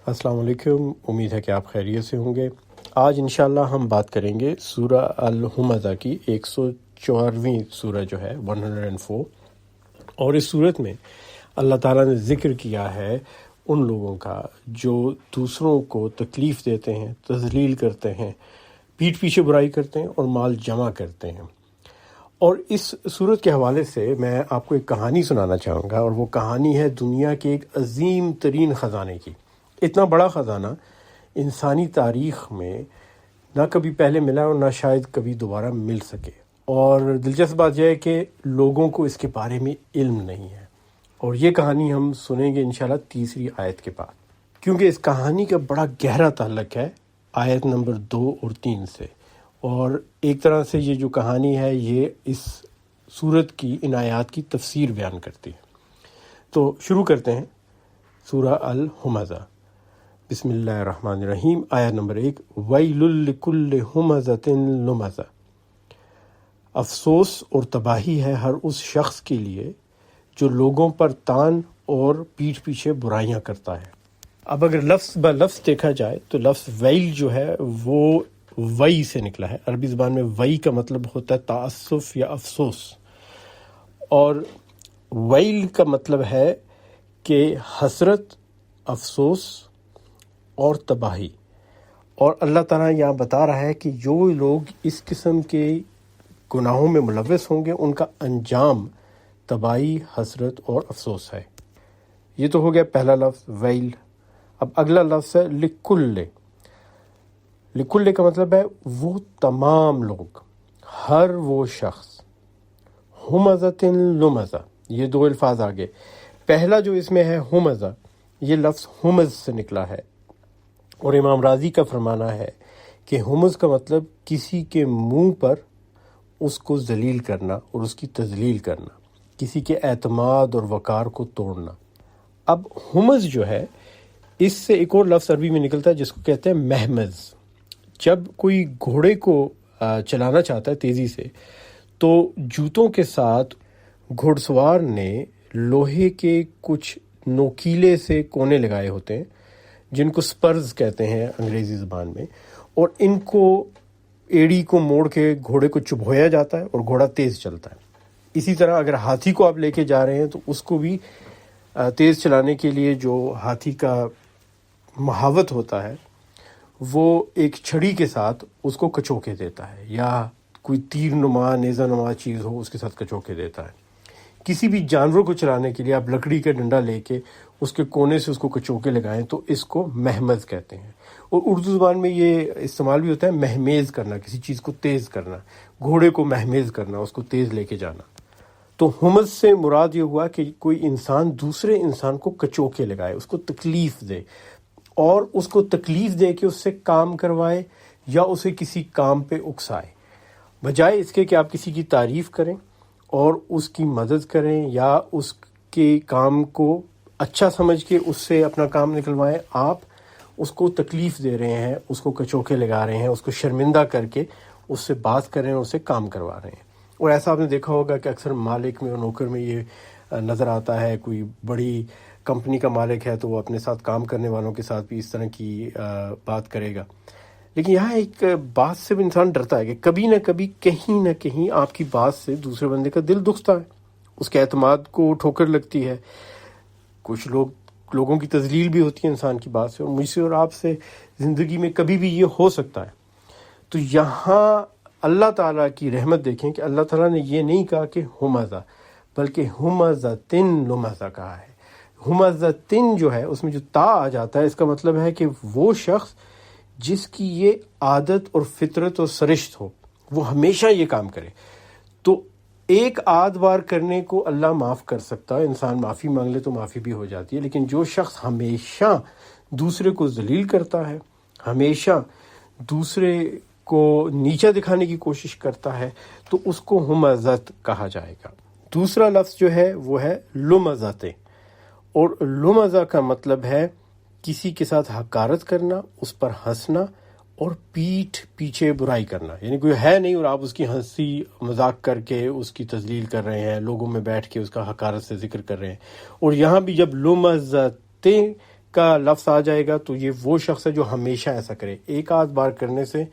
السلام علیکم، امید ہے کہ آپ خیریت سے ہوں گے۔ آج انشاءاللہ ہم بات کریں گے سورہ الہمزہ کی 104ویں سورہ جو ہے 104، اور اس صورت میں اللہ تعالیٰ نے ذکر کیا ہے ان لوگوں کا جو دوسروں کو تکلیف دیتے ہیں، تذلیل کرتے ہیں، پیٹھ پیچھے برائی کرتے ہیں اور مال جمع کرتے ہیں۔ اور اس صورت کے حوالے سے میں آپ کو ایک کہانی سنانا چاہوں گا، اور وہ کہانی ہے دنیا کے ایک عظیم ترین خزانے کی۔ اتنا بڑا خزانہ انسانی تاریخ میں نہ کبھی پہلے ملا اور نہ شاید کبھی دوبارہ مل سکے، اور دلچسپ بات یہ ہے کہ لوگوں کو اس کے بارے میں علم نہیں ہے۔ اور یہ کہانی ہم سنیں گے انشاءاللہ تیسری آیت کے بعد، کیونکہ اس کہانی کا بڑا گہرا تعلق ہے آیت نمبر 2 اور 3 سے، اور ایک طرح سے یہ جو کہانی ہے یہ اس سورت کی ان آیات کی تفسیر بیان کرتی ہے۔ تو شروع کرتے ہیں سورہ الہمزہ۔ بسم اللہ الرحمن الرحیم۔ آیت نمبر 1، وَيْلٌ لِكُلِّ ہُمَزَةٍ لُمَزَةٍ۔ افسوس اور تباہی ہے ہر اس شخص کے لیے جو لوگوں پر تان اور پیٹھ پیچھے برائیاں کرتا ہے۔ اب اگر لفظ با لفظ دیکھا جائے تو لفظ ویل جو ہے وہ وئی سے نکلا ہے۔ عربی زبان میں وئی کا مطلب ہوتا ہے تعسف یا افسوس، اور ویل کا مطلب ہے کہ حسرت، افسوس اور تباہی۔ اور اللہ تعالیٰ یہاں بتا رہا ہے کہ جو لوگ اس قسم کے گناہوں میں ملوث ہوں گے ان کا انجام تباہی، حسرت اور افسوس ہے۔ یہ تو ہو گیا پہلا لفظ ویل۔ اب اگلا لفظ ہے لکل۔ لکل کا مطلب ہے وہ تمام لوگ، ہر وہ شخص۔ ہمزۃ لمزہ، یہ دو الفاظ آگے۔ پہلا جو اس میں ہے ہمزہ، یہ لفظ ہمز سے نکلا ہے، اور امام راضی کا فرمانا ہے کہ ہمز کا مطلب کسی کے منہ پر اس کو ذلیل کرنا اور اس کی تذلیل کرنا، کسی کے اعتماد اور وقار کو توڑنا۔ اب ہمز جو ہے اس سے ایک اور لفظ عربی میں نکلتا ہے جس کو کہتے ہیں مہمز۔ جب کوئی گھوڑے کو چلانا چاہتا ہے تیزی سے تو جوتوں کے ساتھ گھوڑ سوار نے لوہے کے کچھ نوکیلے سے کونے لگائے ہوتے ہیں جن کو سپرز کہتے ہیں انگریزی زبان میں، اور ان کو ایڑی کو موڑ کے گھوڑے کو چبھویا جاتا ہے اور گھوڑا تیز چلتا ہے۔ اسی طرح اگر ہاتھی کو آپ لے کے جا رہے ہیں تو اس کو بھی تیز چلانے کے لیے جو ہاتھی کا محاوت ہوتا ہے وہ ایک چھڑی کے ساتھ اس کو کچوکے دیتا ہے، یا کوئی تیر نما نیزہ نما چیز ہو اس کے ساتھ کچوکے دیتا ہے۔ کسی بھی جانور کو چلانے کے لیے آپ لکڑی کا ڈنڈا لے کے اس کے کونے سے اس کو کچوکے لگائیں تو اس کو مہمز کہتے ہیں۔ اور اردو زبان میں یہ استعمال بھی ہوتا ہے مہمیز کرنا، کسی چیز کو تیز کرنا، گھوڑے کو مہمیز کرنا، اس کو تیز لے کے جانا۔ تو ہمز سے مراد یہ ہوا کہ کوئی انسان دوسرے انسان کو کچوکے لگائے، اس کو تکلیف دے، اور اس کو تکلیف دے کے اس سے کام کروائے یا اسے کسی کام پہ اکسائے، بجائے اس کے کہ آپ کسی کی تعریف کریں اور اس کی مدد کریں یا اس کے کام کو اچھا سمجھ کے اس سے اپنا کام نکلوائیں، آپ اس کو تکلیف دے رہے ہیں، اس کو کچوکے لگا رہے ہیں، اس کو شرمندہ کر کے اس سے بات کر رہے ہیں، اس سے کام کروا رہے ہیں۔ اور ایسا آپ نے دیکھا ہوگا کہ اکثر مالک میں اور نوکر میں یہ نظر آتا ہے، کوئی بڑی کمپنی کا مالک ہے تو وہ اپنے ساتھ کام کرنے والوں کے ساتھ بھی اس طرح کی بات کرے گا۔ لیکن یہاں ایک بات سے بھی انسان ڈرتا ہے کہ کبھی نہ کہیں آپ کی بات سے دوسرے بندے کا دل دکھتا ہے، اس کے اعتماد کو ٹھوکر لگتی ہے، کچھ لوگوں کی تذلیل بھی ہوتی ہے انسان کی بات سے، اور مجھ سے اور آپ سے زندگی میں کبھی بھی یہ ہو سکتا ہے۔ تو یہاں اللہ تعالیٰ کی رحمت دیکھیں کہ اللہ تعالیٰ نے یہ نہیں کہا کہ ہمزہ، بلکہ ہمزۃن لمزہ کہا ہے۔ ہمزۃن جو ہے اس میں جو تا آ جاتا ہے، اس کا مطلب ہے کہ وہ شخص جس کی یہ عادت اور فطرت اور سرشت ہو، وہ ہمیشہ یہ کام کرے۔ تو ایک آدھ بار کرنے کو اللہ معاف کر سکتا ہے، انسان معافی مانگ لے تو معافی بھی ہو جاتی ہے، لیکن جو شخص ہمیشہ دوسرے کو ذلیل کرتا ہے، ہمیشہ دوسرے کو نیچا دکھانے کی کوشش کرتا ہے، تو اس کو ہمزت کہا جائے گا۔ دوسرا لفظ جو ہے وہ ہے لمزت، اور لمزہ کا مطلب ہے کسی کے ساتھ حقارت کرنا، اس پر ہنسنا اور پیٹھ پیچھے برائی کرنا، یعنی کوئی ہے نہیں اور آپ اس کی ہنسی مذاق کر کے اس کی تذلیل کر رہے ہیں، لوگوں میں بیٹھ کے اس کا حقارت سے ذکر کر رہے ہیں۔ اور یہاں بھی جب لمزتیں کا لفظ آ جائے گا تو یہ وہ شخص ہے جو ہمیشہ ایسا کرے. ایک آدھ بار کرنے سے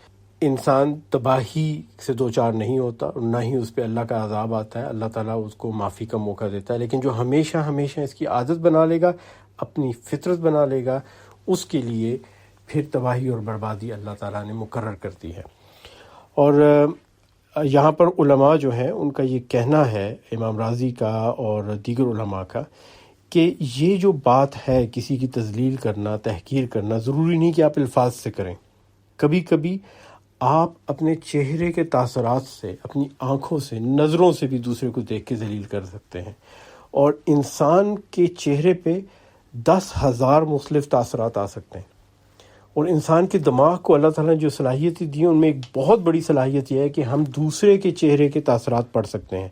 انسان تباہی سے دوچار نہیں ہوتا اور نہ ہی اس پہ اللہ کا عذاب آتا ہے. اللہ تعالیٰ اس کو معافی کا موقع دیتا ہے. لیکن جو ہمیشہ ہمیشہ اس کی عادت بنا لے گا، اپنی فطرت بنا لے گا، اس کے لیے پھر تباہی اور بربادی اللہ تعالیٰ نے مقرر کرتی ہے. اور یہاں پر علماء جو ہیں ان کا یہ کہنا ہے، امام راضی کا اور دیگر علماء کا، کہ یہ جو بات ہے کسی کی تذلیل کرنا، تحقیر کرنا، ضروری نہیں کہ آپ الفاظ سے کریں. کبھی کبھی آپ اپنے چہرے کے تاثرات سے، اپنی آنکھوں سے، نظروں سے بھی دوسرے کو دیکھ کے ذلیل کر سکتے ہیں. اور انسان کے چہرے پہ 10,000 مختلف تاثرات آ سکتے ہیں. اور انسان کے دماغ کو اللہ تعالیٰ نے جو صلاحیتیں دی ہیں ان میں ایک بہت بڑی صلاحیت یہ ہے کہ ہم دوسرے کے چہرے کے تاثرات پڑھ سکتے ہیں.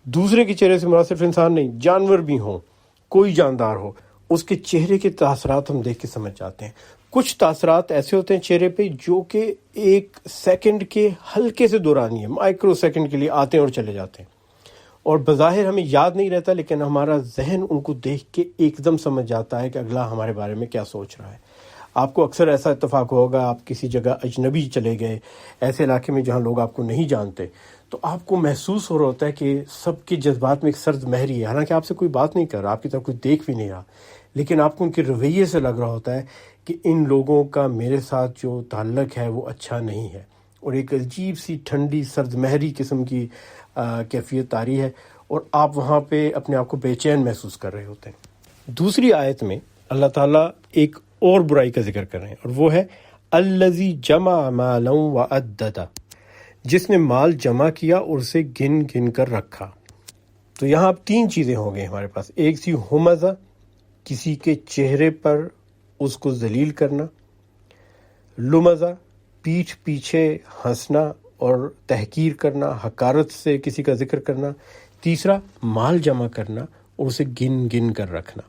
دوسرے کے چہرے سے مراد صرف انسان نہیں، جانور بھی ہوں، کوئی جاندار ہو، اس کے چہرے کے تاثرات ہم دیکھ کے سمجھ جاتے ہیں. کچھ تاثرات ایسے ہوتے ہیں چہرے پہ جو کہ 1 سیکنڈ کے ہلکے سے دورانی ہے، مائکرو سیکنڈ کے لیے آتے ہیں اور چلے جاتے ہیں، اور بظاہر ہمیں یاد نہیں رہتا، لیکن ہمارا ذہن ان کو دیکھ کے ایک دم سمجھ جاتا ہے کہ اگلا ہمارے بارے میں کیا سوچ رہا ہے. آپ کو اکثر ایسا اتفاق ہوگا، آپ کسی جگہ اجنبی چلے گئے، ایسے علاقے میں جہاں لوگ آپ کو نہیں جانتے، تو آپ کو محسوس ہو رہا ہوتا ہے کہ سب کے جذبات میں ایک سرد مہری ہے، حالانکہ آپ سے کوئی بات نہیں کر رہا، آپ کی طرف کوئی دیکھ بھی نہیں رہا، لیکن آپ کو ان کے رویے سے لگ رہا ہوتا ہے کہ ان لوگوں کا میرے ساتھ جو تعلق ہے وہ اچھا نہیں ہے، اور ایک عجیب سی ٹھنڈی سرد مہری قسم کی کیفیت طاری ہے، اور آپ وہاں پہ اپنے آپ کو بے چین محسوس کر رہے ہوتے ہیں. دوسری آیت میں اللہ تعالیٰ ایک اور برائی کا ذکر کر رہے ہیں، اور وہ ہے الذی جمع مالا وعددہ، جس نے مال جمع کیا اور اسے گن گن کر رکھا. تو یہاں اب 3 چیزیں ہو گئی ہمارے پاس. ایک تھی ہمزہ، کسی کے چہرے پر اس کو ذلیل کرنا. لمزہ، پیٹھ پیچھے ہنسنا اور تحقیر کرنا، حقارت سے کسی کا ذکر کرنا. تیسرا مال جمع کرنا اور اسے گن گن کر رکھنا.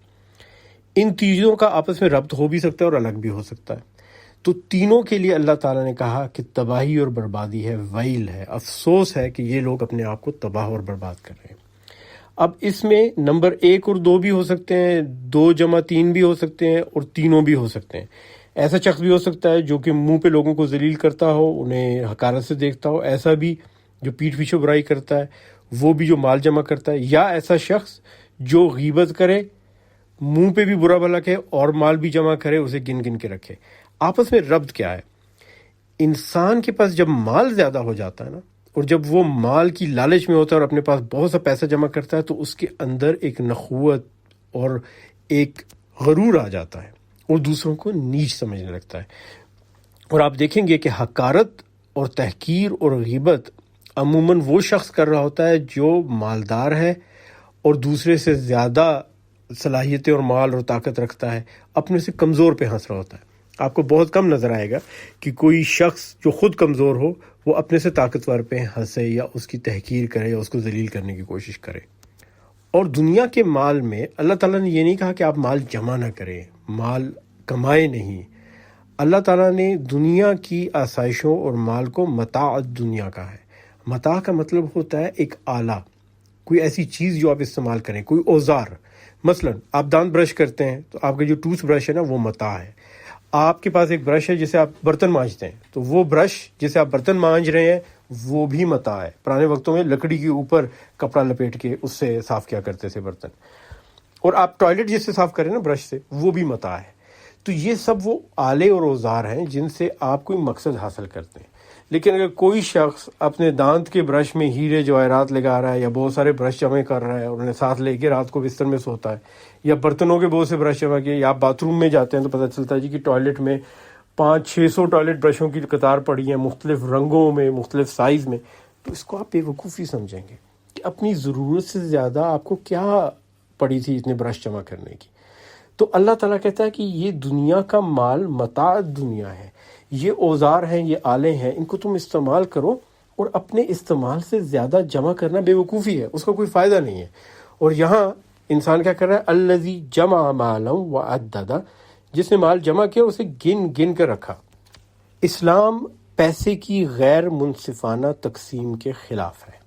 ان چیزوں کا آپس میں ربط ہو بھی سکتا ہے اور الگ بھی ہو سکتا ہے. تو تینوں کے لیے اللہ تعالیٰ نے کہا کہ تباہی اور بربادی ہے، ویل ہے، افسوس ہے کہ یہ لوگ اپنے آپ کو تباہ اور برباد کر رہے ہیں. اب اس میں نمبر 1 اور 2 بھی ہو سکتے ہیں، 2 جمع 3 بھی ہو سکتے ہیں، اور تینوں بھی ہو سکتے ہیں. ایسا شخص بھی ہو سکتا ہے جو کہ منہ پہ لوگوں کو ذلیل کرتا ہو، انہیں حقارت سے دیکھتا ہو. ایسا بھی جو پیٹھ پیچھے برائی کرتا ہے، وہ بھی جو مال جمع کرتا ہے. یا ایسا شخص جو غیبت کرے، منہ پہ بھی برا بھلا کہے اور مال بھی جمع کرے، اسے گن گن کے رکھے. آپس میں ربط کیا ہے؟ انسان کے پاس جب مال زیادہ ہو جاتا ہے نا، اور جب وہ مال کی لالچ میں ہوتا ہے اور اپنے پاس بہت سا پیسہ جمع کرتا ہے، تو اس کے اندر ایک نخوت اور ایک غرور آ جاتا ہے اور دوسروں کو نیچ سمجھنے لگتا ہے. اور آپ دیکھیں گے کہ حقارت اور تحقیر اور غیبت عموماً وہ شخص کر رہا ہوتا ہے جو مالدار ہے اور دوسرے سے زیادہ صلاحیتیں اور مال اور طاقت رکھتا ہے، اپنے سے کمزور پہ ہنس رہا ہوتا ہے. آپ کو بہت کم نظر آئے گا کہ کوئی شخص جو خود کمزور ہو وہ اپنے سے طاقتور پہ ہنسے یا اس کی تحقیر کرے یا اس کو ذلیل کرنے کی کوشش کرے. اور دنیا کے مال میں اللہ تعالیٰ نے یہ نہیں کہا کہ آپ مال جمع نہ کریں، مال کمائے نہیں. اللہ تعالیٰ نے دنیا کی آسائشوں اور مال کو متاع دنیا کا ہے. متاع کا مطلب ہوتا ہے ایک آلہ، کوئی ایسی چیز جو آپ استعمال کریں، کوئی اوزار. مثلا آپ دانت برش کرتے ہیں تو آپ کا جو ٹوتھ برش ہے نا وہ متاع ہے. آپ کے پاس ایک برش ہے جسے آپ برتن مانجتے ہیں، تو وہ برش جسے آپ برتن مانج رہے ہیں وہ بھی متاع ہے. پرانے وقتوں میں لکڑی کے اوپر کپڑا لپیٹ کے اس سے صاف کیا کرتے تھے برتن. اور آپ ٹوائلٹ جس سے صاف کریں نا برش سے، وہ بھی متاع ہے. تو یہ سب وہ آلے اور اوزار ہیں جن سے آپ کوئی مقصد حاصل کرتے ہیں. لیکن اگر کوئی شخص اپنے دانت کے برش میں ہیرے جواہرات لگا رہا ہے یا بہت سارے برش جمع کر رہا ہے اور انہیں ساتھ لے کے رات کو بستر میں سوتا ہے، یا برتنوں کے بہت سے برش جمع کیے، یا آپ باتھ روم میں جاتے ہیں تو پتہ چلتا ہے جی کہ ٹوائلٹ میں 500-600 ٹوائلٹ برشوں کی قطار پڑی ہیں، مختلف رنگوں میں، مختلف سائز میں. تو اس کو آپ بے وقوفی سمجھیں گے کہ اپنی ضرورت سے زیادہ آپ کو کیا پڑی تھی اتنے برش جمع کرنے کی. تو اللہ تعالیٰ کہتا ہے کہ یہ دنیا کا مال متاع دنیا ہے، یہ اوزار ہیں، یہ آلے ہیں، ان کو تم استعمال کرو، اور اپنے استعمال سے زیادہ جمع کرنا بے وقوفی ہے، اس کا کوئی فائدہ نہیں ہے. اور یہاں انسان کیا کر رہا ہے؟ الذی جمع مالا وعددہ، جس نے مال جمع کیا اسے گن گن کر رکھا. اسلام پیسے کی غیر منصفانہ تقسیم کے خلاف ہے.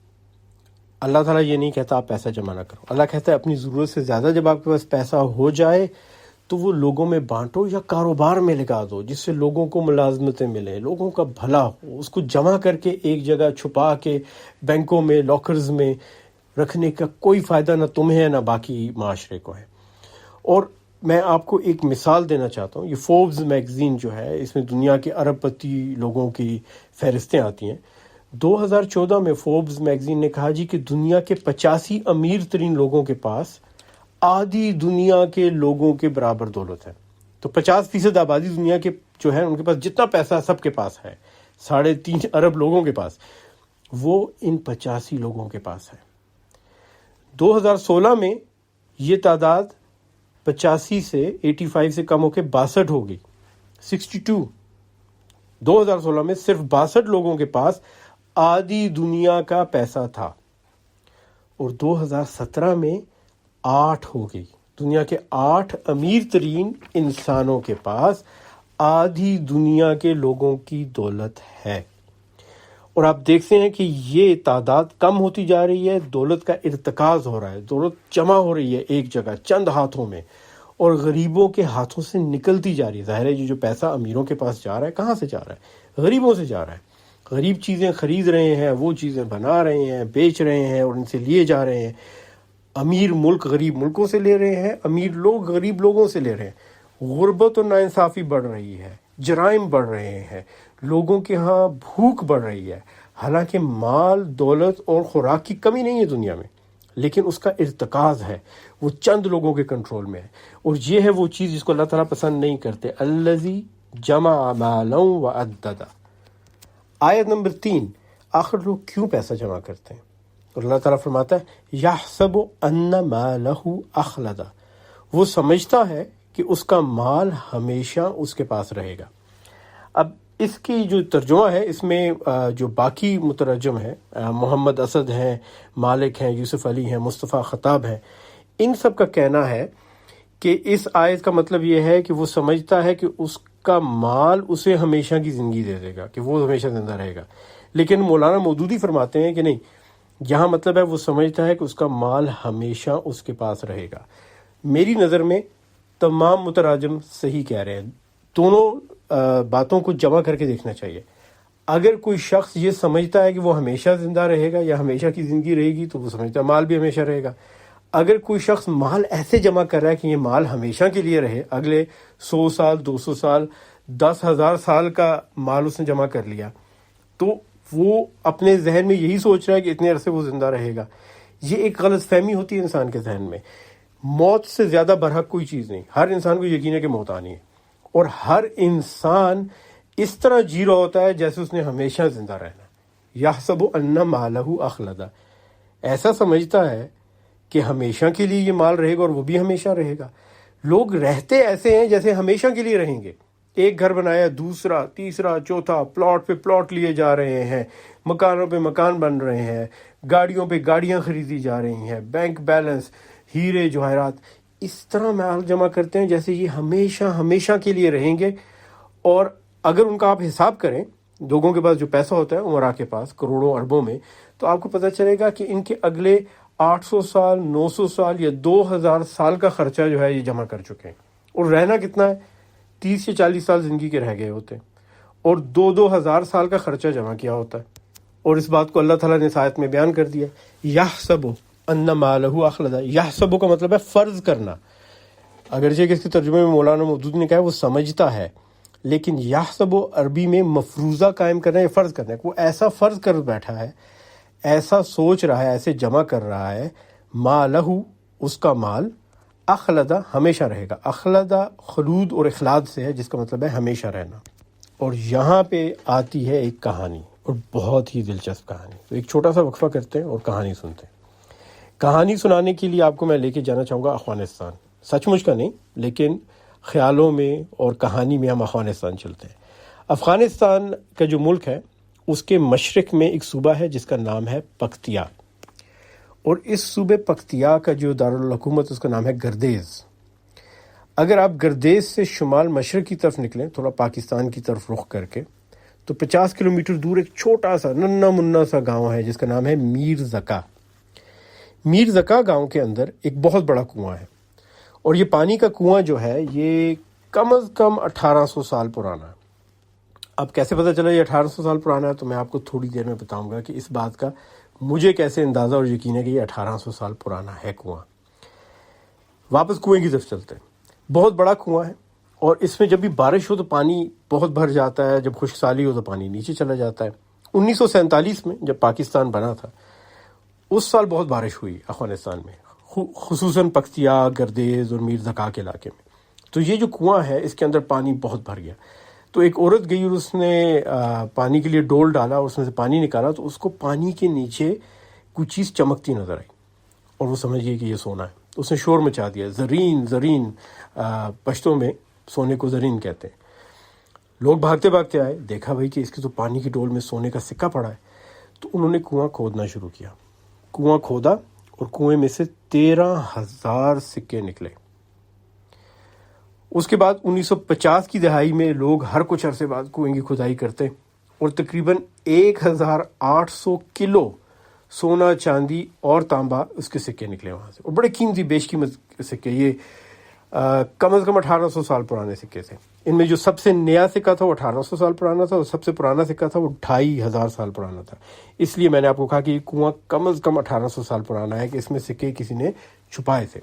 اللہ تعالیٰ یہ نہیں کہتا آپ پیسہ جمع نہ کرو. اللہ کہتا ہے اپنی ضرورت سے زیادہ جب آپ کے پاس پیسہ ہو جائے تو وہ لوگوں میں بانٹو یا کاروبار میں لگا دو، جس سے لوگوں کو ملازمتیں ملیں، لوگوں کا بھلا ہو۔ اس کو جمع کر کے ایک جگہ چھپا کے بینکوں میں، لاکرز میں رکھنے کا کوئی فائدہ نہ تمہیں ہے نہ باقی معاشرے کو ہے۔ اور میں آپ کو ایک مثال دینا چاہتا ہوں، یہ فوربس میگزین جو ہے، اس میں دنیا کے ارب پتی لوگوں کی فہرستیں آتی ہیں۔ 2014 میں فوربس میگزین نے کہا جی کہ دنیا کے 85 امیر ترین لوگوں کے پاس آدھی دنیا کے لوگوں کے برابر دولت ہے۔ تو 50% آبادی دنیا کے جو ہے ان کے پاس جتنا پیسہ سب کے پاس ہے، 3.5 ارب لوگوں کے پاس، وہ ان 85 لوگوں کے پاس ہے۔ 2016 میں یہ تعداد 85 سے 85 سے کم ہو کے 62 ہو گئی، 62۔ 2016 میں صرف 62 لوگوں کے پاس آدھی دنیا کا پیسہ تھا، اور 2017 میں 8 ہو گئی۔ دنیا کے 8 امیر ترین انسانوں کے پاس آدھی دنیا کے لوگوں کی دولت ہے۔ اور آپ دیکھتے ہیں کہ یہ تعداد کم ہوتی جا رہی ہے، دولت کا ارتکاز ہو رہا ہے، دولت جمع ہو رہی ہے ایک جگہ چند ہاتھوں میں، اور غریبوں کے ہاتھوں سے نکلتی جا رہی ہے۔ ظاہر ہے جو پیسہ امیروں کے پاس جا رہا ہے کہاں سے جا رہا ہے؟ غریبوں سے جا رہا ہے۔ غریب چیزیں خرید رہے ہیں، وہ چیزیں بنا رہے ہیں، بیچ رہے ہیں اور ان سے لیے جا رہے ہیں۔ امیر ملک غریب ملکوں سے لے رہے ہیں، امیر لوگ غریب لوگوں سے لے رہے ہیں۔ غربت اور ناانصافی بڑھ رہی ہے، جرائم بڑھ رہے ہیں، لوگوں کے ہاں بھوک بڑھ رہی ہے۔ حالانکہ مال، دولت اور خوراک کی کمی نہیں ہے دنیا میں، لیکن اس کا ارتکاز ہے، وہ چند لوگوں کے کنٹرول میں ہے۔ اور یہ ہے وہ چیز جس کو اللہ تعالیٰ پسند نہیں کرتے۔ الذی جمع مالا وعددہ۔ آیت نمبر 3، آخر لوگ کیوں پیسہ جمع کرتے ہیں؟ اور اللہ تعالیٰ فرماتا ہے یحسب ان مالہ اخلدہ، وہ سمجھتا ہے کہ اس کا مال ہمیشہ اس کے پاس رہے گا۔ اب اس کی جو ترجمہ ہے، اس میں جو باقی مترجم ہیں، محمد اسد ہیں، مالک ہیں، یوسف علی ہیں، مصطفیٰ خطاب ہیں، ان سب کا کہنا ہے کہ اس آیت کا مطلب یہ ہے کہ وہ سمجھتا ہے کہ اس کا مال اسے ہمیشہ کی زندگی دے دے گا، کہ وہ ہمیشہ زندہ رہے گا۔ لیکن مولانا مودودی فرماتے ہیں کہ نہیں، یہاں مطلب ہے وہ سمجھتا ہے کہ اس کا مال ہمیشہ اس کے پاس رہے گا۔ میری نظر میں تمام متراجم صحیح کہہ رہے ہیں، دونوں باتوں کو جمع کر کے دیکھنا چاہیے۔ اگر کوئی شخص یہ سمجھتا ہے کہ وہ ہمیشہ زندہ رہے گا یا ہمیشہ کی زندگی رہے گی، تو وہ سمجھتا ہے مال بھی ہمیشہ رہے گا۔ اگر کوئی شخص مال ایسے جمع کر رہا ہے کہ یہ مال ہمیشہ کے لیے رہے، اگلے 100 سال، 200 سال، 10,000 سال کا مال اس نے جمع کر لیا، تو وہ اپنے ذہن میں یہی سوچ رہا ہے کہ اتنے عرصے وہ زندہ رہے گا۔ یہ ایک غلط فہمی ہوتی ہے انسان کے ذہن میں۔ موت سے زیادہ برحق کوئی چیز نہیں، ہر انسان کو یقین ہے کہ موت آنی ہے، اور ہر انسان اس طرح جی رہا ہوتا ہے جیسے اس نے ہمیشہ زندہ رہنا۔ یحسب ان مالہ اخلدہ، ایسا سمجھتا ہے کہ ہمیشہ کے لیے یہ مال رہے گا اور وہ بھی ہمیشہ رہے گا۔ لوگ رہتے ایسے ہیں جیسے ہمیشہ کے لیے رہیں گے۔ ایک گھر بنایا، دوسرا، تیسرا، چوتھا، پلاٹ پہ پلاٹ لیے جا رہے ہیں، مکانوں پہ مکان بن رہے ہیں، گاڑیوں پہ گاڑیاں خریدی جا رہی ہیں، بینک بیلنس، ہیرے جواہرات، اس طرح مال جمع کرتے ہیں جیسے یہ ہمیشہ ہمیشہ کے لیے رہیں گے۔ اور اگر ان کا آپ حساب کریں، لوگوں کے پاس جو پیسہ ہوتا ہے عمرا کے پاس کروڑوں اربوں میں، تو آپ کو پتہ چلے گا کہ ان کے اگلے 800 سال، 900 سال یا 2000 سال کا خرچہ جو ہے یہ جمع کر چکے ہیں۔ اور رہنا کتنا ہے؟ 30 یا 40 سال زندگی کے رہ گئے ہوتے ہیں، اور 2,000 سال کا خرچہ جمع کیا ہوتا ہے۔ اور اس بات کو اللہ تعالیٰ نے اس آیت میں بیان کر دیا، یحسب ان مالہ اخلدہ۔ یحسب کا مطلب ہے فرض کرنا، اگرچہ کہ اس کے ترجمے میں مولانا مودودی نے کہا ہے وہ سمجھتا ہے، لیکن یحسب عربی میں مفروضہ قائم کرنا ہے، فرض کرنا ہے۔ وہ ایسا فرض کر بیٹھا ہے، ایسا سوچ رہا ہے، ایسے جمع کر رہا ہے، مالہ اس کا مال، اخلدہ ہمیشہ رہے گا۔ اخلدہ خلود اور اخلاد سے ہے، جس کا مطلب ہے ہمیشہ رہنا۔ اور یہاں پہ آتی ہے ایک کہانی، اور بہت ہی دلچسپ کہانی۔ تو ایک چھوٹا سا وقفہ کرتے ہیں اور کہانی سنتے ہیں۔ کہانی سنانے کے لیے آپ کو میں لے کے جانا چاہوں گا افغانستان، سچ مچ کا نہیں، لیکن خیالوں میں اور کہانی میں ہم افغانستان چلتے ہیں۔ افغانستان کا جو ملک ہے، اس کے مشرق میں ایک صوبہ ہے جس کا نام ہے پکتیا، اور اس صوبے پکتیا کا جو دارالحکومت اس کا نام ہے گردیز۔ اگر آپ گردیز سے شمال مشرق کی طرف نکلیں، تھوڑا پاکستان کی طرف رخ کر کے، تو 50 کلومیٹر دور ایک چھوٹا سا ننا منا سا گاؤں ہے جس کا نام ہے میر زکا۔ میر زکا گاؤں کے اندر ایک بہت بڑا کنواں ہے، اور یہ پانی کا کنواں جو ہے یہ کم از کم 1800 سال پرانا ہے۔ اب کیسے پتہ چلا یہ 1800 سال پرانا ہے، تو میں آپ کو تھوڑی دیر میں بتاؤں گا کہ اس بات کا مجھے کیسے اندازہ اور یقین ہے کہ یہ 1800 سال پرانا ہے کنواں۔ واپس کنویں کی طرف چلتے ہیں۔ بہت بڑا کنواں ہے، اور اس میں جب بھی بارش ہو تو پانی بہت بھر جاتا ہے، جب خشک سالی ہو تو پانی نیچے چلا جاتا ہے۔ 1947 میں جب پاکستان بنا تھا اس سال بہت بارش ہوئی افغانستان میں، خصوصاً پکتیا، گردیز اور میر زکا کے علاقے میں۔ تو یہ جو کنواں ہے اس کے اندر پانی بہت بھر گیا۔ تو ایک عورت گئی اور اس نے پانی کے لیے ڈول ڈالا اور اس میں سے پانی نکالا، تو اس کو پانی کے نیچے کوئی چیز چمکتی نظر آئی اور وہ سمجھ گئی کہ یہ سونا ہے۔ اس نے شور مچا دیا، زرین زرین، پشتوں میں سونے کو زرین کہتے ہیں۔ لوگ بھاگتے بھاگتے آئے، دیکھا بھائی کہ اس کی تو پانی کی ڈول میں سونے کا سکہ پڑا ہے۔ تو انہوں نے کنواں کھودنا شروع کیا، کنواں کھودا اور کنویں میں سے 13,000 سکے نکلے۔ اس کے بعد 1950 کی دہائی میں لوگ ہر کچھ عرصے بعد کنویں کی کھدائی کرتے اور تقریباً 1800 کلو سونا، چاندی اور تانبا اس کے سکے نکلے وہاں سے، اور بڑے قیمتی بیش قیمت سکے۔ یہ کم از کم 1800 سال پرانے سکے تھے۔ ان میں جو سب سے نیا سکہ تھا وہ 1800 سال پرانا تھا، اور سب سے پرانا سکہ تھا وہ 2500 سال پرانا تھا۔ اس لیے میں نے آپ کو کہا کہ یہ کنواں کم از کم 1800 سال پرانا ہے کہ اس میں سکے کسی نے چھپائے تھے۔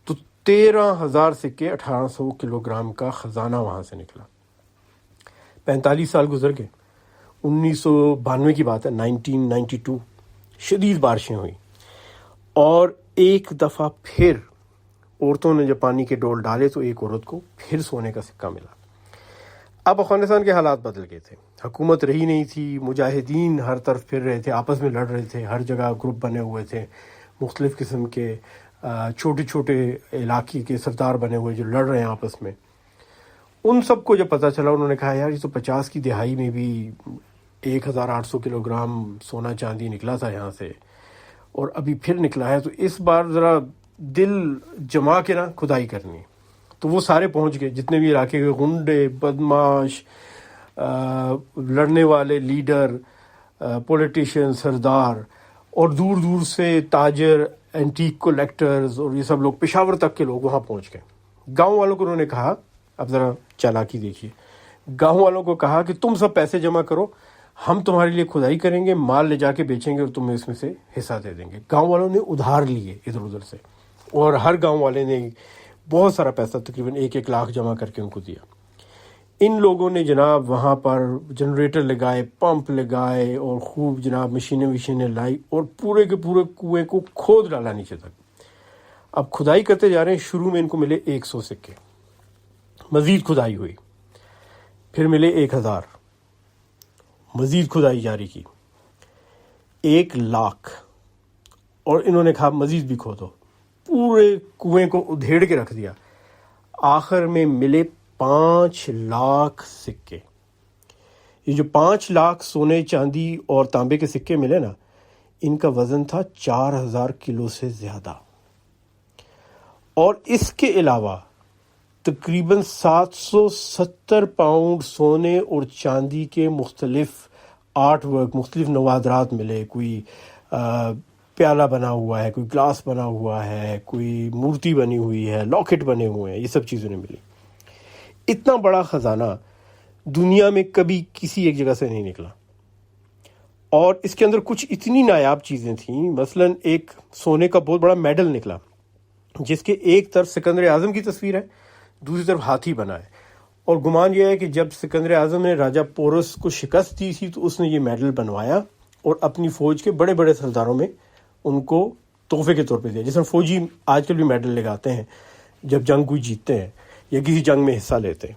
تو 13,000 سکے، 1800 کلو گرام کا خزانہ وہاں سے نکلا۔ 45 سال گزر گئے، 1992 کی بات ہے، 1992 شدید بارشیں ہوئیں، اور ایک دفعہ پھر عورتوں نے جب پانی کے ڈول ڈالے تو ایک عورت کو پھر سونے کا سکہ ملا۔ اب افغانستان کے حالات بدل گئے تھے، حکومت رہی نہیں تھی، مجاہدین ہر طرف پھر رہے تھے، آپس میں لڑ رہے تھے، ہر جگہ گروپ بنے ہوئے تھے، مختلف قسم کے چھوٹے چھوٹے علاقے کے سردار بنے ہوئے جو لڑ رہے ہیں آپس میں۔ ان سب کو جب پتہ چلا، انہوں نے کہا یار یہ تو 50 کی دہائی میں بھی 1800 کلو گرام سونا چاندی نکلا تھا یہاں سے، اور ابھی پھر نکلا ہے، تو اس بار ذرا دل جما کے نا کھدائی کرنی۔ تو وہ سارے پہنچ گئے، جتنے بھی علاقے کے غنڈے، بدماش، لڑنے والے لیڈر، پولیٹیشین، سردار، اور دور دور سے تاجر، اینٹیک کلیکٹرز، اور یہ سب لوگ، پشاور تک کے لوگ وہاں پہنچ گئے۔ گاؤں والوں کو انہوں نے کہا، اب ذرا چالاکی دیکھیے، گاؤں والوں کو کہا کہ تم سب پیسے جمع کرو، ہم تمہارے لیے کھدائی کریں گے، مال لے جا کے بیچیں گے اور تمہیں اس میں سے حصہ دے دیں گے۔ گاؤں والوں نے ادھار لیے ادھر ادھر سے، اور ہر گاؤں والے نے بہت سارا پیسہ، تقریباً 1 لاکھ جمع کر کے ان کو دیا۔ ان لوگوں نے جناب وہاں پر جنریٹر لگائے، پمپ لگائے، اور خوب جناب مشینیں لائی، اور پورے کے پورے کنویں کو کھود ڈالا نیچے تک۔ اب کھدائی کرتے جا رہے ہیں، شروع میں ان کو ملے 100 سکے، مزید کھدائی ہوئی، پھر ملے 1000، مزید کھدائی جاری کی، 1 لاکھ، اور انہوں نے کہا مزید بھی کھودو، پورے کنویں کو ادھیڑ کے رکھ دیا۔ آخر میں ملے 5 لاکھ سکے۔ یہ جو 5 لاکھ سونے، چاندی اور تانبے کے سکے ملے نا، ان کا وزن تھا 4000 کلو سے زیادہ، اور اس کے علاوہ تقریباً 770 پاؤنڈ سونے اور چاندی کے مختلف آرٹ ورک، مختلف نوادرات ملے۔ کوئی پیالہ بنا ہوا ہے، کوئی گلاس بنا ہوا ہے، کوئی مورتی بنی ہوئی ہے، لاکٹ بنے ہوئے ہیں، یہ سب چیزیں ملی۔ اتنا بڑا خزانہ دنیا میں کبھی کسی ایک جگہ سے نہیں نکلا، اور اس کے اندر کچھ اتنی نایاب چیزیں تھیں، مثلاً ایک سونے کا بہت بڑا میڈل نکلا، جس کے ایک طرف سکندر اعظم کی تصویر ہے، دوسری طرف ہاتھی بنا ہے، اور گمان یہ ہے کہ جب سکندر اعظم نے راجہ پورس کو شکست دی تھی تو اس نے یہ میڈل بنوایا اور اپنی فوج کے بڑے بڑے سرداروں میں ان کو تحفے کے طور پہ دیا، جس طرح فوجی آج کل بھی میڈل لگاتے ہیں جب جنگ کوئی جیتتے ہیں یا کسی جنگ میں حصہ لیتے ہیں۔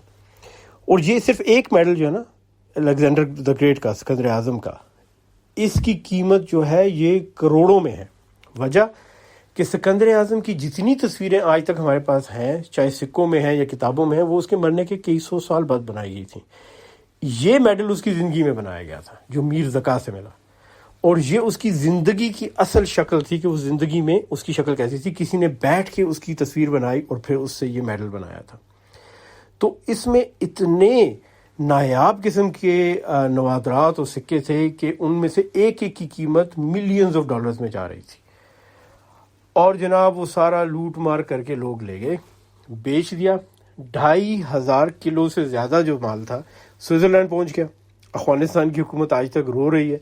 اور یہ صرف ایک میڈل جو ہے نا الیگزینڈر دی گریٹ کا، سکندر اعظم کا، اس کی قیمت جو ہے یہ کروڑوں میں ہے۔ وجہ کہ سکندر اعظم کی جتنی تصویریں آج تک ہمارے پاس ہیں، چاہے سکوں میں ہیں یا کتابوں میں ہیں، وہ اس کے مرنے کے کئی سو سال بعد بنائی گئی تھیں۔ یہ میڈل اس کی زندگی میں بنایا گیا تھا جو میر زکا سے ملا، اور یہ اس کی زندگی کی اصل شکل تھی کہ اس زندگی میں اس کی شکل کیسی تھی، کسی نے بیٹھ کے اس کی تصویر بنائی اور پھر اس سے یہ میڈل بنایا تھا۔ تو اس میں اتنے نایاب قسم کے نوادرات اور سکے تھے کہ ان میں سے ایک ایک کی قیمت ملینز آف ڈالرز میں جا رہی تھی، اور جناب وہ سارا لوٹ مار کر کے لوگ لے گئے، بیچ دیا۔ 2500 کلو سے زیادہ جو مال تھا سوئٹزرلینڈ پہنچ گیا۔ افغانستان کی حکومت آج تک رو رہی ہے،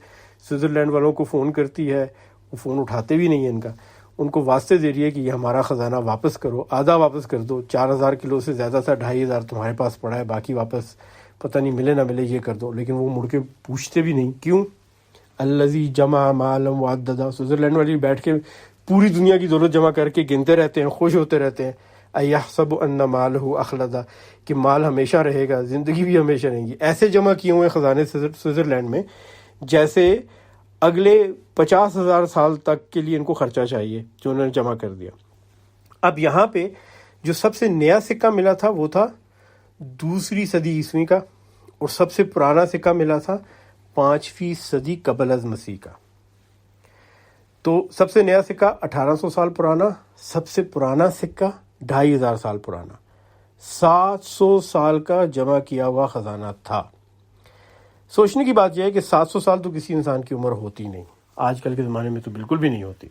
سوئٹزرلینڈ والوں کو فون کرتی ہے، وہ فون اٹھاتے بھی نہیں ہیں ان کو واسطے دے رہی ہے کہ یہ ہمارا خزانہ واپس کرو، آدھا واپس کر دو، 4000 کلو سے زیادہ تھا، 2500 تمہارے پاس پڑا ہے، باقی واپس پتہ نہیں ملے نہ ملے یہ کر دو۔ لیکن وہ مڑ کے پوچھتے بھی نہیں، کیوں؟ الذی جمع مالا وعددا، سوئٹزرلینڈ والی بیٹھ کے پوری دنیا کی دولت جمع کر کے گنتے رہتے ہیں، خوش ہوتے رہتے ہیں، ایحسب ان مالہ اخلدا، کہ مال ہمیشہ رہے گا، زندگی بھی ہمیشہ رہے گی۔ ایسے جمع کیے ہوئے خزانے سوئٹزرلینڈ میں جیسے اگلے 50,000 سال تک کے لیے ان کو خرچہ چاہیے، جو انہوں نے جمع کر دیا۔ اب یہاں پہ جو سب سے نیا سکہ ملا تھا وہ تھا 2 صدی عیسوی کا، اور سب سے پرانا سکہ ملا تھا 5ویں صدی قبل از مسیح کا۔ تو سب سے نیا سکہ 1800 سال پرانا، سب سے پرانا سکہ 2500 سال پرانا، 700 سال کا جمع کیا ہوا خزانہ تھا۔ سوچنے کی بات یہ ہے کہ 700 سال تو کسی انسان کی عمر ہوتی نہیں، آج کل کے زمانے میں تو بالکل بھی نہیں ہوتی۔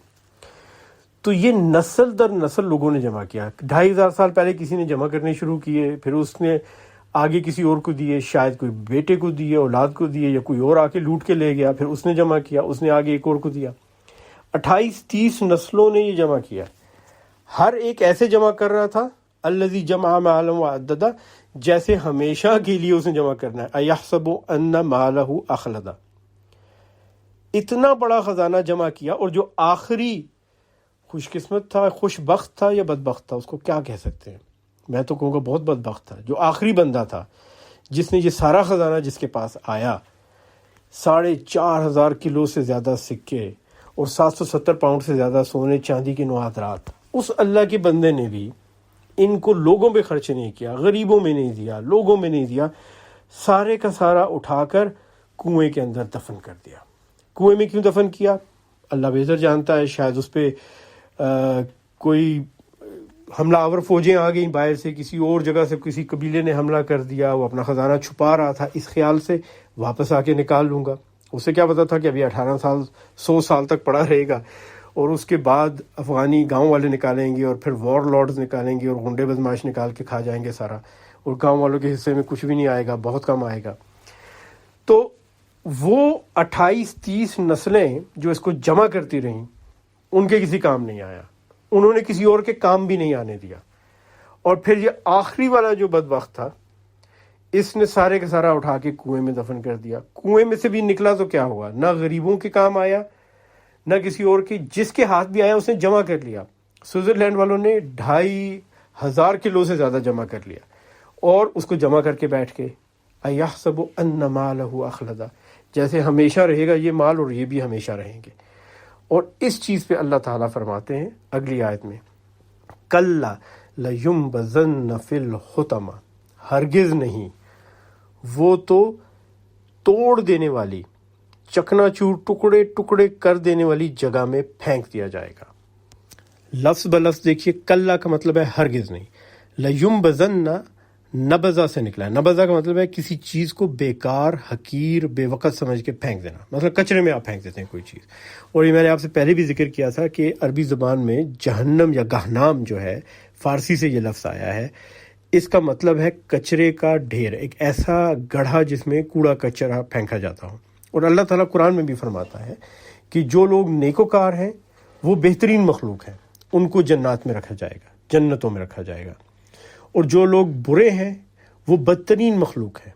تو یہ نسل در نسل لوگوں نے جمع کیا۔ 2500 سال پہلے کسی نے جمع کرنے شروع کیے، پھر اس نے آگے کسی اور کو دیے، شاید کوئی بیٹے کو دیے، اولاد کو دیے، یا کوئی اور آ کے لوٹ کے لے گیا، پھر اس نے جمع کیا، اس نے آگے ایک اور کو دیا۔ 28-30 نسلوں نے یہ جمع کیا، ہر ایک ایسے جمع کر رہا تھا الذی جمع مالا وعددا، جیسے ہمیشہ کے لیے اس نے جمع کرنا ہے، ایحسب ان مالہ اخلدا۔ اتنا بڑا خزانہ جمع کیا، اور جو آخری خوش قسمت تھا، خوش بخت تھا یا بدبخت تھا، اس کو کیا کہہ سکتے ہیں؟ میں تو کہوں گا بہت بدبخت تھا، جو آخری بندہ تھا جس نے یہ سارا خزانہ جس کے پاس آیا، 4,500 کلو سے زیادہ سکے اور 770 پاؤنڈ سے زیادہ سونے چاندی کے نوادرات، اس اللہ کے بندے نے بھی ان کو لوگوں پہ خرچ نہیں کیا، غریبوں میں نہیں دیا، لوگوں میں نہیں دیا، سارے کا سارا اٹھا کر کنویں کے اندر دفن کر دیا۔ کنویں میں کیوں دفن کیا اللہ بہتر جانتا ہے، شاید اس پہ کوئی حملہ آور فوجیں آ گئیں باہر سے، کسی اور جگہ سے کسی قبیلے نے حملہ کر دیا، وہ اپنا خزانہ چھپا رہا تھا اس خیال سے واپس آ کے نکال لوں گا۔ اسے کیا پتا تھا کہ ابھی 18 سال 100 سال تک پڑا رہے گا، اور اس کے بعد افغانی گاؤں والے نکالیں گے، اور پھر وار لارڈز نکالیں گے، اور غنڈے بدماش نکال کے کھا جائیں گے سارا، اور گاؤں والوں کے حصے میں کچھ بھی نہیں آئے گا، بہت کم آئے گا۔ تو وہ 28-30 نسلیں جو اس کو جمع کرتی رہیں، ان کے کسی کام نہیں آیا، انہوں نے کسی اور کے کام بھی نہیں آنے دیا۔ اور پھر یہ آخری والا جو بدبخت تھا، اس نے سارے کا سارا اٹھا کے کنویں میں دفن کر دیا۔ کنویں میں سے بھی نکلا تو کیا ہوا؟ نہ غریبوں کے کام آیا، نہ کسی اور کے، جس کے ہاتھ بھی آیا اس نے جمع کر لیا۔ سوئٹزرلینڈ والوں نے 2500 کلو سے زیادہ جمع کر لیا، اور اس کو جمع کر کے بیٹھ کے ایحسب ان مالہ اخلدا، جیسے ہمیشہ رہے گا یہ مال، اور یہ بھی ہمیشہ رہیں گے۔ اور اس چیز پہ اللہ تعالیٰ فرماتے ہیں اگلی آیت میں، کلا لینبذن فی الحطمہ، ہرگز نہیں، وہ تو توڑ دینے والی، چکنا چور، ٹکڑے ٹکڑے کر دینے والی جگہ میں پھینک دیا جائے گا۔ لفظ بلفظ دیکھیے، کلا کا مطلب ہے ہرگز نہیں، لینبذن نبذہ سے نکلا ہے۔ نبذہ کا مطلب ہے کسی چیز کو بیکار، حقیر، بے وقت سمجھ کے پھینک دینا، مطلب کچرے میں آپ پھینک دیتے ہیں کوئی چیز۔ اور یہ میں نے آپ سے پہلے بھی ذکر کیا تھا کہ عربی زبان میں جہنم یا گہنام جو ہے، فارسی سے یہ لفظ آیا ہے، اس کا مطلب ہے کچرے کا ڈھیر، ایک ایسا گڑھا جس میں کوڑا کچرا پھینکا جاتا ہو۔ اور اللہ تعالیٰ قرآن میں بھی فرماتا ہے کہ جو لوگ نیکوکار ہیں وہ بہترین مخلوق ہیں، ان کو جنات میں رکھا جائے گا، جنتوں میں رکھا جائے گا، اور جو لوگ برے ہیں وہ بدترین مخلوق ہیں،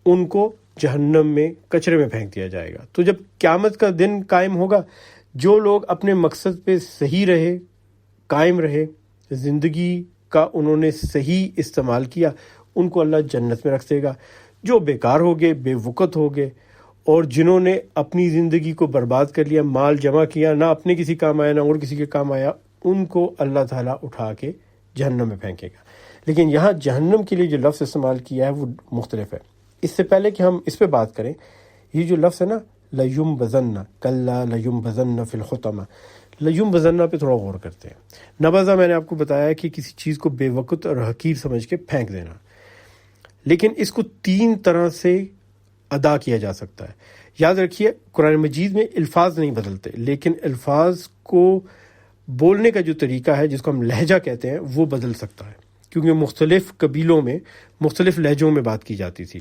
ان کو جہنم میں کچرے میں پھینک دیا جائے گا۔ تو جب قیامت کا دن قائم ہوگا، جو لوگ اپنے مقصد پہ صحیح رہے، قائم رہے، زندگی کا انہوں نے صحیح استعمال کیا، ان کو اللہ جنت میں رکھ دے گا۔ جو بیکار ہو گئے، بے وقت ہو گئے، اور جنہوں نے اپنی زندگی کو برباد کر لیا، مال جمع کیا، نہ اپنے کسی کام آیا نہ اور کسی کے کام آیا، ان کو اللہ تعالیٰ اٹھا کے جہنم میں پھینکے گا۔ لیکن یہاں جہنم کے لیے جو لفظ استعمال کیا ہے وہ مختلف ہے۔ اس سے پہلے کہ ہم اس پہ بات کریں، یہ جو لفظ ہے نا، لینبذن، کلا لینبذن فی الحطمہ، لینبذن پہ تھوڑا غور کرتے ہیں۔ نبذہ میں نے آپ کو بتایا کہ کسی چیز کو بے وقت اور حقیر سمجھ کے پھینک دینا، لیکن اس کو 3 طرح سے ادا کیا جا سکتا ہے۔ یاد رکھیے، قرآن مجید میں الفاظ نہیں بدلتے، لیکن الفاظ کو بولنے کا جو طریقہ ہے جس کو ہم لہجہ کہتے ہیں وہ بدل سکتا ہے، کیونکہ مختلف قبیلوں میں مختلف لہجوں میں بات کی جاتی تھی،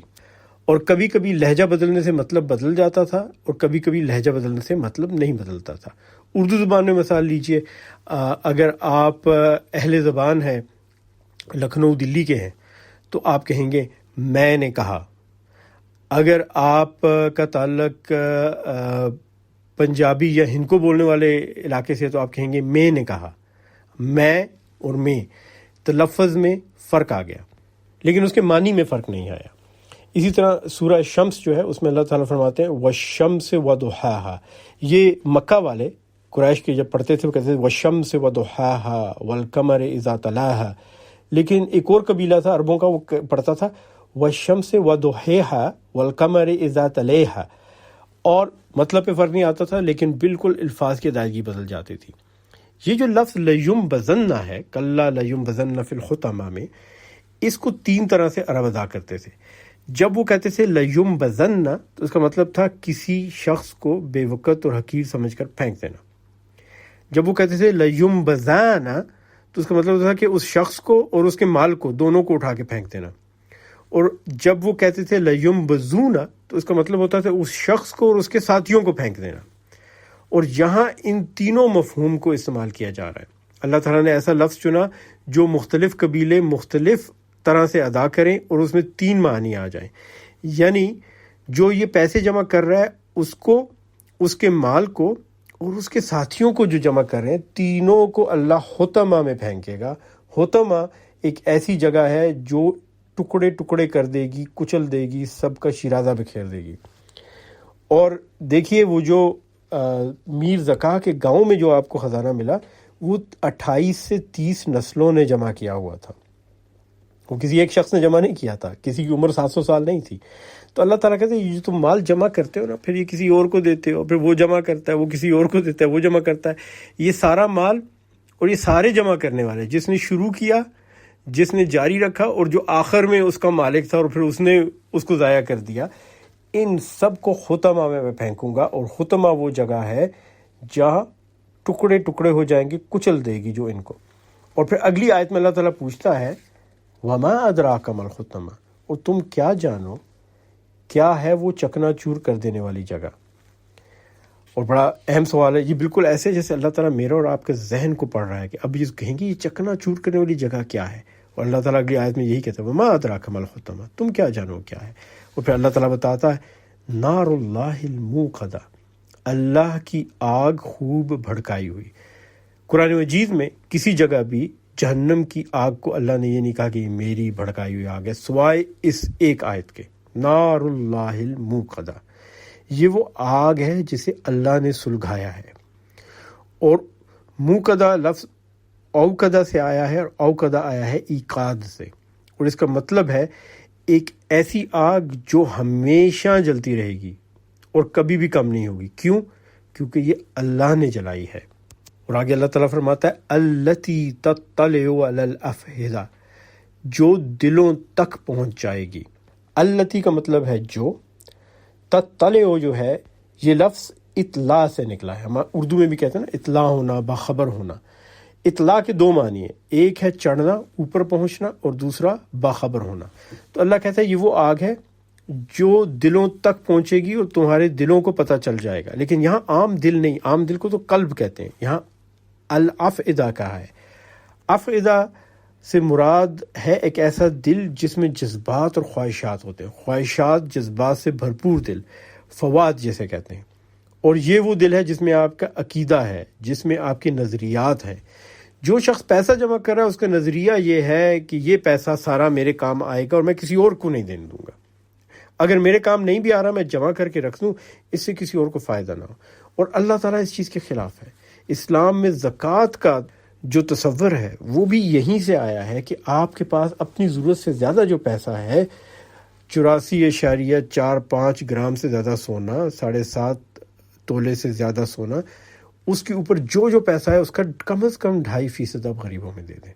اور کبھی کبھی لہجہ بدلنے سے مطلب بدل جاتا تھا اور کبھی کبھی لہجہ بدلنے سے مطلب نہیں بدلتا تھا۔ اردو زبان میں مثال لیجئے، اگر آپ اہل زبان ہیں، لکھنؤ دلی کے ہیں، تو آپ کہیں گے میں نے کہا۔ اگر آپ کا تعلق پنجابی یا ہندکو بولنے والے علاقے سے تو آپ کہیں گے میں نے کہا۔ میں اور میں تلفظ میں فرق آ گیا، لیکن اس کے معنی میں فرق نہیں آیا۔ اسی طرح سورہ شمس جو ہے اس میں اللہ تعالیٰ فرماتے ہیں وَالشَّمْسِ وَضُحَاهَا، یہ مکہ والے قریش کے جب پڑھتے تھے وہ کہتے تھے وَالشَّمْسِ وَضُحَاهَا وَالْقَمَرِ إِذَا تَلَاهَا، لیکن ایک اور قبیلہ تھا عربوں کا، وہ پڑھتا تھا وَالشَّمْسِ وَضُحَاهَا وَالْقَمَرِ إِذَا تَلَاهَا، اور مطلب پہ فرق نہیں آتا تھا لیکن بالکل الفاظ کی ادائیگی بدل جاتی تھی۔ یہ جو لفظ لیمبذن ہے، کلا لیمبذن فی الحطمہ میں، اس کو 3 طرح سے عرب ادا کرتے تھے۔ جب وہ کہتے تھے لیمبذن تو اس کا مطلب تھا کسی شخص کو بے وقت اور حقیر سمجھ کر پھینک دینا۔ جب وہ کہتے تھے لیمبذان تو اس کا مطلب تھا کہ اس شخص کو اور اس کے مال کو دونوں کو اٹھا کے پھینک دینا۔ اور جب وہ کہتے تھے لیمبذون تو اس کا مطلب ہوتا تھا اس شخص کو اور اس کے ساتھیوں کو پھینک دینا۔ اور یہاں ان تینوں مفہوم کو استعمال کیا جا رہا ہے۔ اللہ تعالیٰ نے ایسا لفظ چنا جو مختلف قبیلے مختلف طرح سے ادا کریں اور اس میں 3 معنی آ جائیں، یعنی جو یہ پیسے جمع کر رہا ہے اس کو، اس کے مال کو اور اس کے ساتھیوں کو جو جمع کر رہے ہیں، تینوں کو اللہ حطمہ میں پھینکے گا۔ حطمہ ایک ایسی جگہ ہے جو ٹکڑے ٹکڑے کر دے گی، کچل دے گی، سب کا شیرازہ بکھیر دے گی۔ اور دیکھیے وہ جو میر زکا کے گاؤں میں جو آپ کو خزانہ ملا، وہ 28 سے 30 نسلوں نے جمع کیا ہوا تھا، وہ کسی ایک شخص نے جمع نہیں کیا تھا، کسی کی عمر 700 سال نہیں تھی۔ تو اللہ تعالیٰ کہتے ہیں یہ جو تم مال جمع کرتے ہو نا، پھر یہ کسی اور کو دیتے ہو، پھر وہ جمع کرتا ہے، وہ کسی اور کو دیتا ہے، وہ جمع کرتا ہے، یہ سارا مال اور یہ سارے جمع کرنے والے، جس نے شروع کیا، جس نے جاری رکھا اور جو آخر میں اس کا مالک تھا اور پھر اس نے اس کو ضائع کر دیا، ان سب کو حطمہ میں پھینکوں گا۔ اور حطمہ وہ جگہ ہے جہاں ٹکڑے ٹکڑے ہو جائیں گے، کچل دے گی جو ان کو۔ اور پھر اگلی آیت میں اللہ تعالیٰ پوچھتا ہے وَمَا أَدْرَاكَ مَا الْحُطَمَةُ، اور تم کیا جانو کیا ہے وہ چکنا چور کر دینے والی جگہ۔ اور بڑا اہم سوال ہے یہ، بالکل ایسے جیسے اللہ تعالیٰ میرا اور آپ کے ذہن کو پڑھ رہا ہے کہ اب یہ کہیں گے یہ چکنا چور کرنے والی جگہ کیا ہے، اور اللہ تعالیٰ اگلی آیت میں یہی کہتا ہے وَمَا أَدْرَاكَ مَا الْحُطَمَةُ، تم کیا جانو کیا ہے۔ اور پھر اللہ تعالیٰ بتاتا ہے نار اللہ الموقدہ، اللہ کی آگ خوب بھڑکائی ہوئی۔ قرآن مجید میں کسی جگہ بھی جہنم کی آگ کو اللہ نے یہ نہیں کہا کہ یہ میری بھڑکائی ہوئی آگ ہے، سوائے اس ایک آیت کے، نار اللہ الموقدہ، یہ وہ آگ ہے جسے اللہ نے سلگایا ہے۔ اور موقدہ لفظ اوقدہ سے آیا ہے، اور اوقدہ آیا ہے ایقاد سے، اور اس کا مطلب ہے ایک ایسی آگ جو ہمیشہ جلتی رہے گی اور کبھی بھی کم نہیں ہوگی۔ کیوں؟ کیونکہ یہ اللہ نے جلائی ہے۔ اور آگے اللہ تعالیٰ فرماتا ہے التی تطلع علی الافئدہ، جو دلوں تک پہنچ جائے گی۔ التی کا مطلب ہے جو، تطلع جو ہے یہ لفظ اطلاع سے نکلا ہے، ہم اردو میں بھی کہتے ہیں نا اطلاع ہونا، باخبر ہونا۔ اطلاع کے 2 معنی ہیں، ایک ہے چڑھنا، اوپر پہنچنا، اور دوسرا باخبر ہونا۔ تو اللہ کہتا ہے یہ وہ آگ ہے جو دلوں تک پہنچے گی اور تمہارے دلوں کو پتہ چل جائے گا۔ لیکن یہاں عام دل نہیں، عام دل کو تو قلب کہتے ہیں، یہاں الافئدہ کہا ہے۔ افئدہ سے مراد ہے ایک ایسا دل جس میں جذبات اور خواہشات ہوتے ہیں، خواہشات جذبات سے بھرپور دل، فواد جیسے کہتے ہیں۔ اور یہ وہ دل ہے جس میں آپ کا عقیدہ ہے، جس میں آپ کے نظریات ہیں۔ جو شخص پیسہ جمع کر رہا ہے اس کا نظریہ یہ ہے کہ یہ پیسہ سارا میرے کام آئے گا اور میں کسی اور کو نہیں دینے دوں گا، اگر میرے کام نہیں بھی آ رہا میں جمع کر کے رکھ دوں، اس سے کسی اور کو فائدہ نہ ہو۔ اور اللہ تعالیٰ اس چیز کے خلاف ہے۔ اسلام میں زکوٰۃ کا جو تصور ہے وہ بھی یہیں سے آیا ہے کہ آپ کے پاس اپنی ضرورت سے زیادہ جو پیسہ ہے، 84.45 گرام سے زیادہ سونا، 7.5 تولے سے زیادہ سونا، اس کے اوپر جو پیسہ ہے اس کا کم از کم 2.5% آپ غریبوں میں دے دیں۔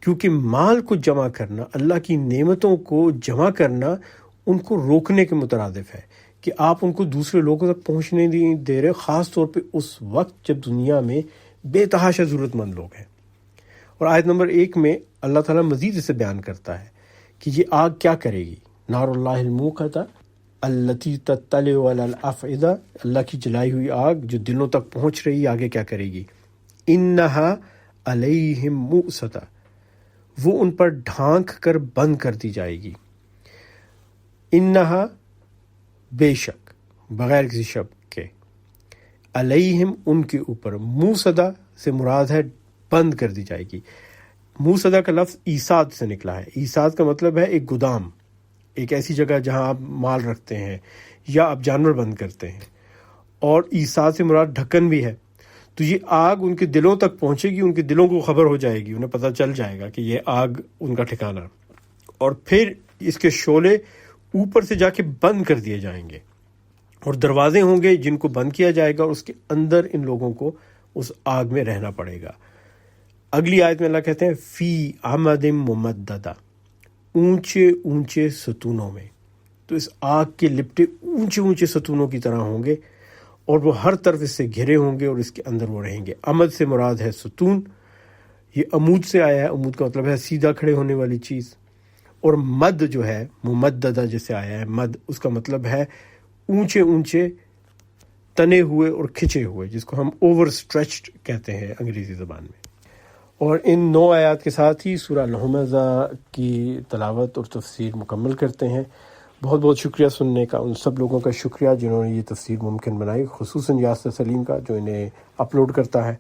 کیونکہ مال کو جمع کرنا، اللہ کی نعمتوں کو جمع کرنا، ان کو روکنے کے مترادف ہے کہ آپ ان کو دوسرے لوگوں تک پہنچنے نہیں دے رہے، خاص طور پہ اس وقت جب دنیا میں بے تحاشا ضرورت مند لوگ ہیں۔ اور آیت نمبر 1 میں اللہ تعالیٰ مزید اسے بیان کرتا ہے کہ یہ آگ کیا کرے گی۔ نار اللہ الموقدہ التی تطلع علی الافئدہ، اللہ کی جلائی ہوئی آگ جو دلوں تک پہنچ رہی ہے، آگے کیا کرے گی۔ انہا علیہم مؤصدہ، وہ ان پر ڈھانک کر بند کر دی جائے گی۔ انہا بے شک، بغیر کسی شک کے، علیہم ان کے اوپر، موصدہ سے مراد ہے بند کر دی جائے گی۔ موصدہ کا لفظ ایصاد سے نکلا ہے۔ ایصاد کا مطلب ہے ایک گودام، ایک ایسی جگہ جہاں آپ مال رکھتے ہیں یا آپ جانور بند کرتے ہیں، اور ایصاد سے مراد ڈھکن بھی ہے۔ تو یہ آگ ان کے دلوں تک پہنچے گی، ان کے دلوں کو خبر ہو جائے گی، انہیں پتہ چل جائے گا کہ یہ آگ ان کا ٹھکانہ، اور پھر اس کے شعلے اوپر سے جا کے بند کر دیے جائیں گے، اور دروازے ہوں گے جن کو بند کیا جائے گا، اور اس کے اندر ان لوگوں کو اس آگ میں رہنا پڑے گا۔ اگلی آیت میں اللہ کہتے ہیں فی عمد ممددہ، اونچے اونچے ستونوں میں۔ تو اس آگ کے لپٹے اونچے اونچے ستونوں کی طرح ہوں گے، اور وہ ہر طرف اس سے گھرے ہوں گے، اور اس کے اندر وہ رہیں گے۔ عمد سے مراد ہے ستون، یہ عمود سے آیا ہے، عمود کا مطلب ہے سیدھا کھڑے ہونے والی چیز، اور مد جو ہے ممددہ جیسے آیا ہے مد، اس کا مطلب ہے اونچے اونچے تنے ہوئے اور کھچے ہوئے، جس کو ہم اوور اسٹریچڈ کہتے ہیں انگریزی زبان میں۔ اور ان 9 آیات کے ساتھ ہی سورہ الہمزہ کی تلاوت اور تفسیر مکمل کرتے ہیں۔ بہت بہت شکریہ سننے کا، ان سب لوگوں کا شکریہ جنہوں نے یہ تفسیر ممکن بنائی، خصوصاً یاسر سلیم کا جو انہیں اپلوڈ کرتا ہے۔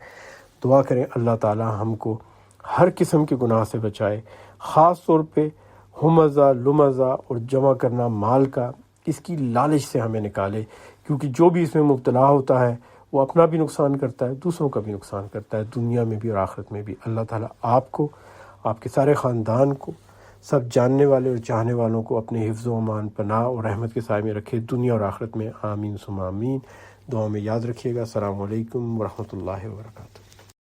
دعا کریں اللہ تعالی ہم کو ہر قسم کے گناہ سے بچائے، خاص طور پہ ہمزہ، لمزہ اور جمع کرنا مال کا، اس کی لالچ سے ہمیں نکالے، کیونکہ جو بھی اس میں مبتلا ہوتا ہے وہ اپنا بھی نقصان کرتا ہے، دوسروں کا بھی نقصان کرتا ہے، دنیا میں بھی اور آخرت میں بھی۔ اللہ تعالیٰ آپ کو، آپ کے سارے خاندان کو، سب جاننے والے اور چاہنے والوں کو اپنے حفظ و امان، پناہ اور رحمت کے سائے میں رکھے، دنیا اور آخرت میں۔ آمین ثم آمین۔ دعا میں یاد رکھیے گا۔ السلام علیکم ورحمۃ اللہ وبرکاتہ۔